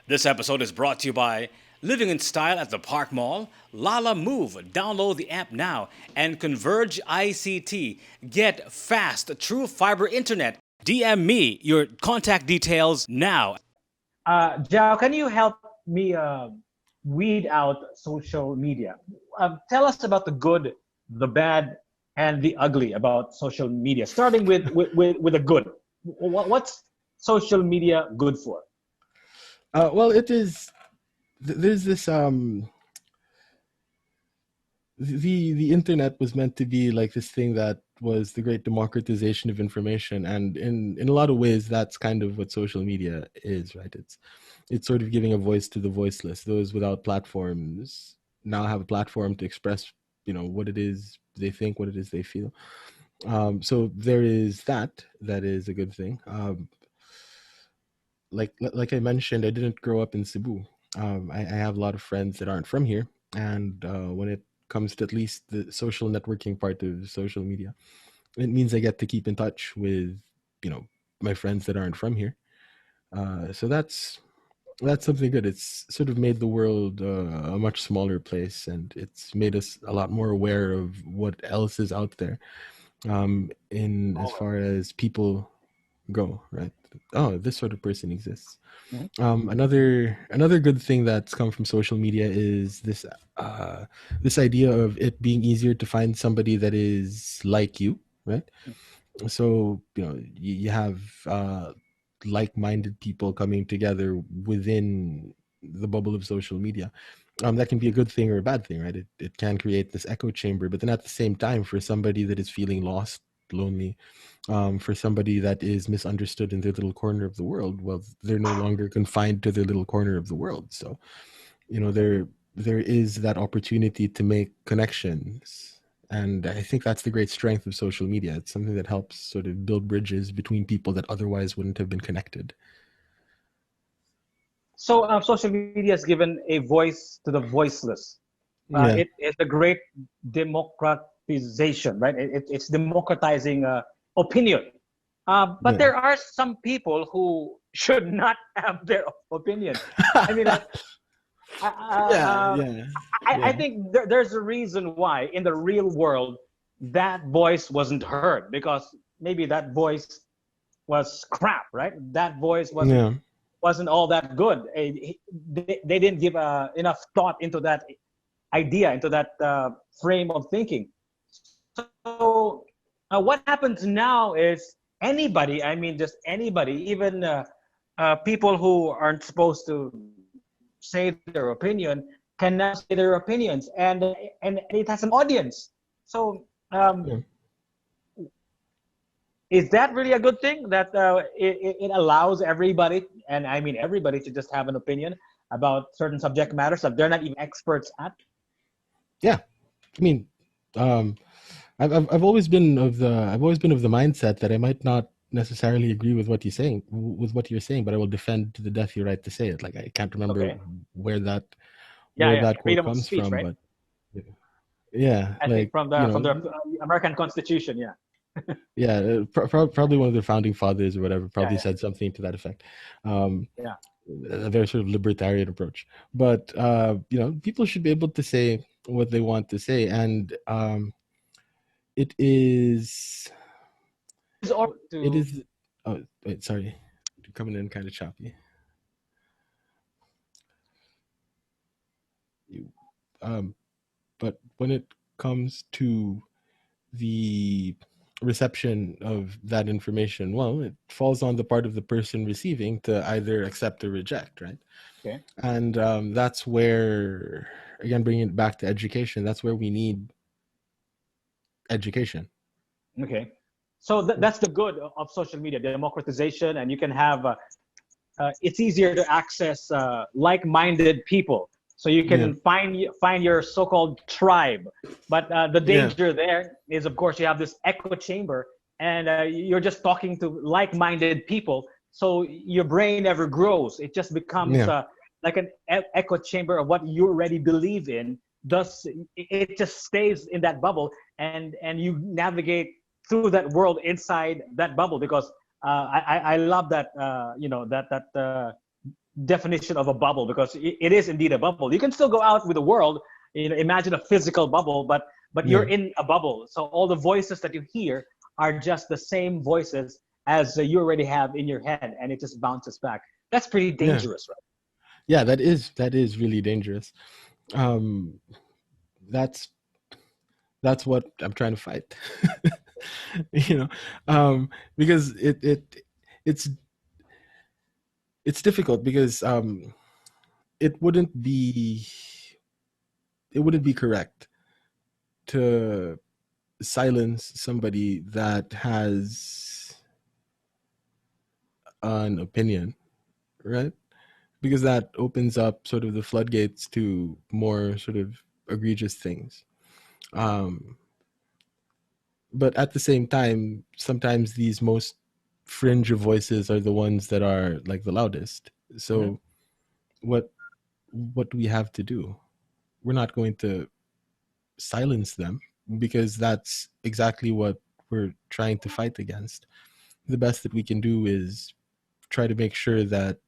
This episode is brought to you by Living in Style at the Park Mall, Lala Move. Download the app now and Converge ICT. Get fast, true fiber internet. DM me your contact details now. Jao, can you help me weed out social media? Tell us about the good, the bad, and the ugly about social media. Starting with the good. What's social media good for? Well, it is. There's this the internet was meant to be like this thing that was the great democratization of information, and in a lot of ways that's kind of what social media is, right? It's sort of giving a voice to the voiceless. Those without platforms now have a platform to express, what it is they think, what it is they feel. So there is that is a good thing. Like I mentioned, I didn't grow up in Cebu. I have a lot of friends that aren't from here, and when it comes to at least the social networking part of social media, it means I get to keep in touch with my friends that aren't from here. So that's something good. It's sort of made the world a much smaller place, and it's made us a lot more aware of what else is out there. In as far as people go, right? Oh, this sort of person exists. Another good thing that's come from social media is this idea of it being easier to find somebody that is like you, right? So you have like-minded people coming together within the bubble of social media. That can be a good thing or a bad thing, right? It can create this echo chamber, but then at the same time, for somebody that is feeling lost, lonely, for somebody that is misunderstood in their little corner of the world, well, they're no longer confined to their little corner of the world. So, there is that opportunity to make connections. And I think that's the great strength of social media. It's something that helps sort of build bridges between people that otherwise wouldn't have been connected. So social media has given a voice to the voiceless. Yeah. It's a great democratization, right? It's democratizing opinion. But Yeah. there are some people who should not have their opinion. I mean, I, Yeah, uh, yeah, I yeah, think there's a reason why in the real world that voice wasn't heard, because maybe that voice was crap, right? That voice yeah, wasn't all that good. They didn't give enough thought into that idea, into that frame of thinking. So what happens now is anybody, I mean just anybody, even people who aren't supposed to say their opinion can now say their opinions, and it has an audience. So yeah. is that really a good thing that it allows everybody, and I mean everybody, to just have an opinion about certain subject matters that they're not even experts at? Yeah. I mean, um, I've always been of the mindset that I might not necessarily agree with what you're saying, but I will defend to the death your right to say it. Like, I can't remember Okay. where that Yeah, where yeah. that quote Freedom of comes speech, from, right? but yeah, I think like from the American Constitution. Yeah. yeah, probably one of the founding fathers or whatever Yeah, probably yeah, said something to that effect. Um, yeah. a very sort of libertarian approach, but people should be able to say what they want to say, and it is it To is oh wait, sorry, coming in kind of choppy. You, um, but when it comes to the reception of that information, well, it falls on the part of the person receiving to either accept or reject, right? okay, And that's where, again, bringing it back to education, that's where we need education. okay. So that's the good of social media, democratization, and you can have it's easier to access like-minded people, so you Yeah, can find your so-called tribe. But the yeah, danger there is, of course, you have this echo chamber, and you're just talking to like-minded people, so your brain never grows. It just becomes yeah, like an echo chamber of what you already believe in. Thus it just stays in that bubble, and you navigate through that world inside that bubble, because I love that that definition of a bubble, because it is indeed a bubble. You can still go out with the world, imagine a physical bubble, but you're in a bubble. So all the voices that you hear are just the same voices as you already have in your head, and it just bounces back. That's pretty dangerous, right? Yeah, that is really dangerous. Um, that's what I'm trying to fight. Because it's difficult, because it wouldn't be correct to silence somebody that has an opinion, right? Because that opens up sort of the floodgates to more sort of egregious things. But at the same time, sometimes these most fringe of voices are the ones that are like the loudest. So what do we have to do? We're not going to silence them, because that's exactly what we're trying to fight against. The best that we can do is try to make sure that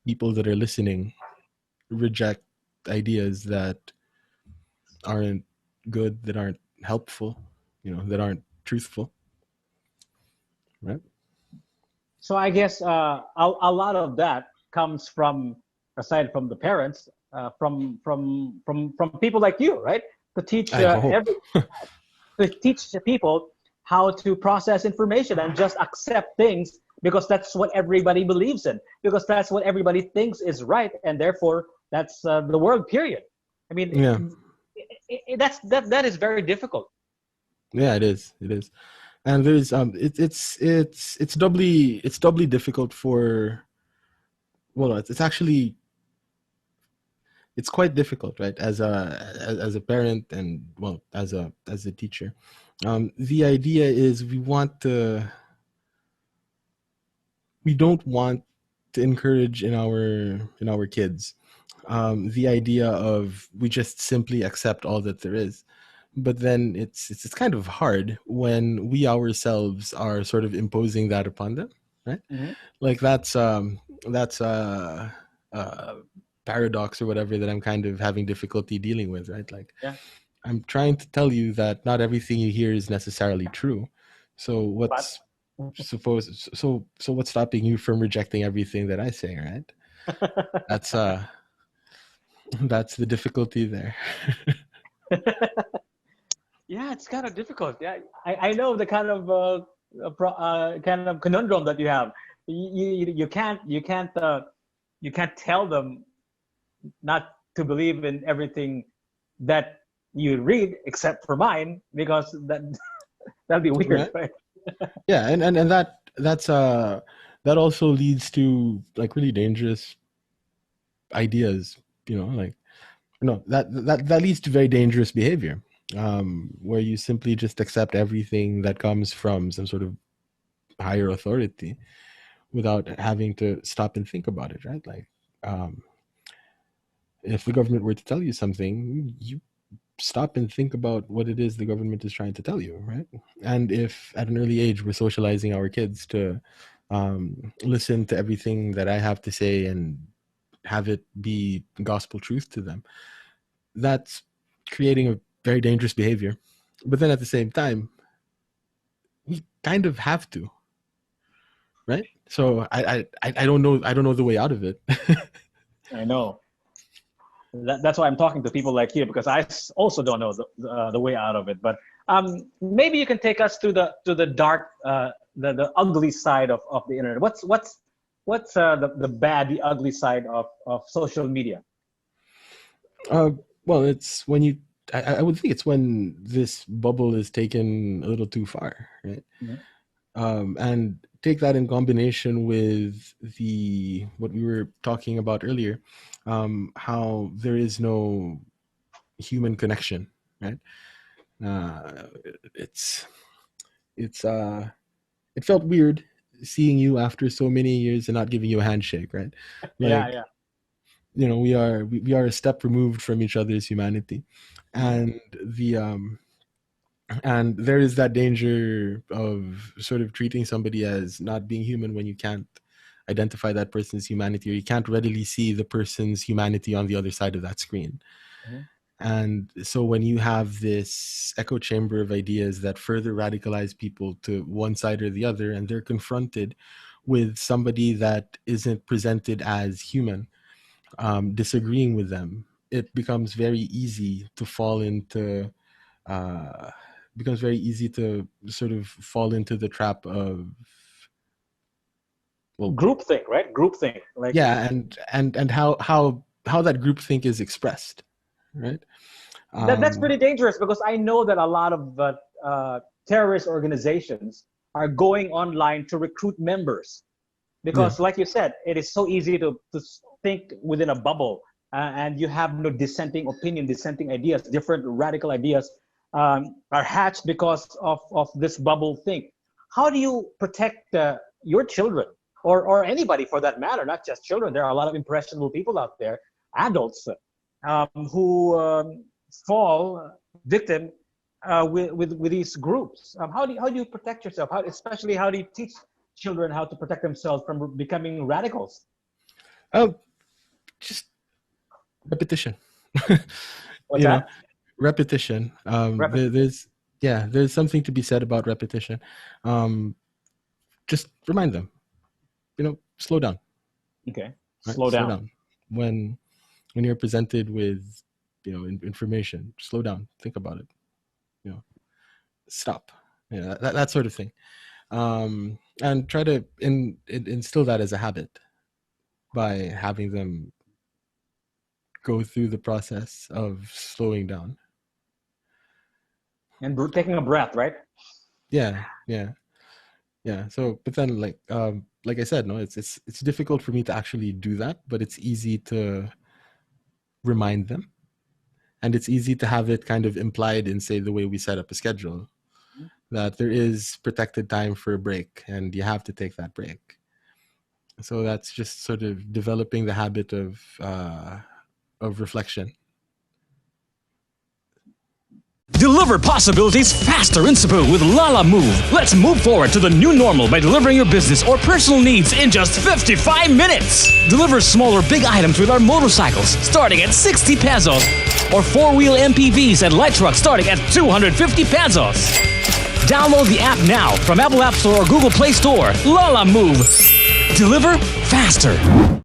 people that are listening reject ideas that aren't good, that aren't helpful, that aren't truthful, right? So I guess a lot of that comes from, aside from the parents, from people like you, right? To teach I hope. to teach the people how to process information and just accept things, because that's what everybody believes in, because that's what everybody thinks is right, and therefore that's the world. Period. I mean, Yeah. that is very difficult. Yeah, it is. And there's it's doubly difficult for, well, it's actually, it's quite difficult, right? As a parent, and, well, as a teacher. The idea is we don't want to encourage in our kids the idea of, we just simply accept all that there is. But then it's kind of hard when we ourselves are sort of imposing that upon them, right? Like that's paradox or whatever that I'm kind of having difficulty dealing with, right? Like, Yeah. I'm trying to tell you that not everything you hear is necessarily true. So But what's stopping you from rejecting everything that I say, right? That's that's the difficulty there. yeah, it's kind of difficult. Yeah, I know the kind of kind of conundrum that you have. You can't tell them not to believe in everything that you read, except for mine, because that'd be weird, right? Yeah, and that's that also leads to, like, really dangerous ideas, like, no, that leads to very dangerous behavior, where you simply just accept everything that comes from some sort of higher authority without having to stop and think about it, right? Like, if the government were to tell you something, you stop and think about what it is the government is trying to tell you, right? And if at an early age we're socializing our kids to listen to everything that I have to say and have it be gospel truth to them, that's creating a very dangerous behavior. But then at the same time, we kind of have to, right? So I don't know the way out of it. I know. That's why I'm talking to people like you, because I also don't know the way out of it. But maybe you can take us to the dark, the ugly side of the internet. What's the bad, the ugly side of social media? Well, it's when you. I would think it's when this bubble is taken a little too far, right? And take that in combination with what we were talking about earlier, how there is no human connection, right? It's it felt weird seeing you after so many years and not giving you a handshake, right? Like, Yeah. we are a step removed from each other's humanity, and and there is that danger of sort of treating somebody as not being human when you can't identify that person's humanity, or you can't readily see the person's humanity on the other side of that screen. Mm-hmm. And so when you have this echo chamber of ideas that further radicalize people to one side or the other, and they're confronted with somebody that isn't presented as human, disagreeing with them, it becomes very easy to fall into sort of fall into the trap of, well, Groupthink, right? Groupthink, like, yeah, and how that groupthink is expressed, right? that's pretty dangerous, because I know that a lot of terrorist organizations are going online to recruit members, because, like you said, it is so easy to think within a bubble, and you have no dissenting opinion, dissenting ideas, different radical ideas are hatched because of this bubble think. How do you protect your children, or anybody for that matter, not just children? There are a lot of impressionable people out there, adults, who fall victim with these groups. How do you protect yourself? Especially how do you teach children how to protect themselves from becoming radicals? Just repetition. What's that? Repetition. Repetition. There's something to be said about repetition. Just remind them, slow down. Okay. Right? Slow down. When you're presented with information, slow down, think about it, stop, that sort of thing, and try to instill that as a habit by having them go through the process of slowing down And taking a breath, right? Yeah. So, but then, like I said, no, it's difficult for me to actually do that, but it's easy to remind them, and it's easy to have it kind of implied in, say, the way we set up a schedule, that there is protected time for a break, and you have to take that break. So that's just sort of developing the habit of reflection. Deliver possibilities faster in Cebu with Lala Move. Let's move forward to the new normal by delivering your business or personal needs in just 55 minutes. Deliver small or big items with our motorcycles starting at 60 pesos, or four-wheel MPVs and light trucks starting at 250 pesos. Download the app now from Apple App Store or Google Play Store. Lala Move. Deliver faster.